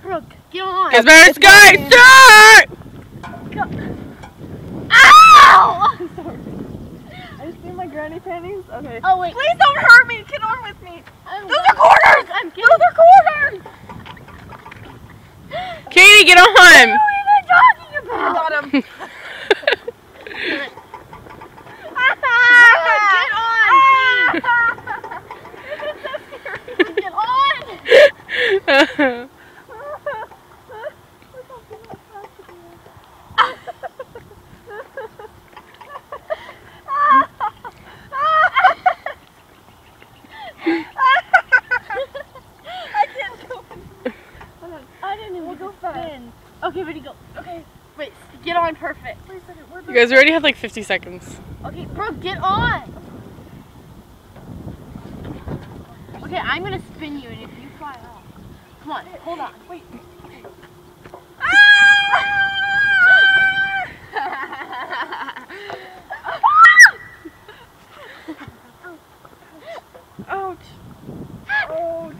Brooke, get on. It's better skate. Start. Ow! I'm sorry. I just need my granny panties. Okay. Oh wait. Please don't hurt me. Get on with me. Those are quarters. Those are quarters. Katie, get on. What are you talking about? I got him. Get on, please. Get on. Okay, ready, go. Okay, wait, get on perfect. Wait a second, You guys already have like 50 seconds. Okay, Brooke, get on. Okay, I'm gonna spin you, and if you fly off, come on, hold on. Wait. Ouch. Ouch.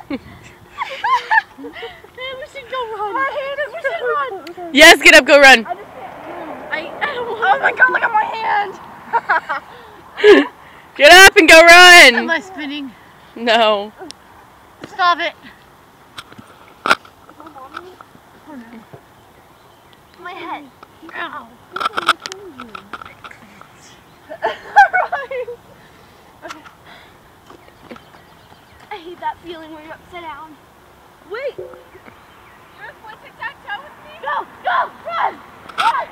We should go run. We should run. Yes, get up, go run. I don't want. Oh my god, look at my hand. Get up and go Am run. I spinning? No. Stop it. My head. Ow. I hate that feeling where you're upside down. Wait. You're gonna play tic-tac-toe with me? Go! Go! Run! Run!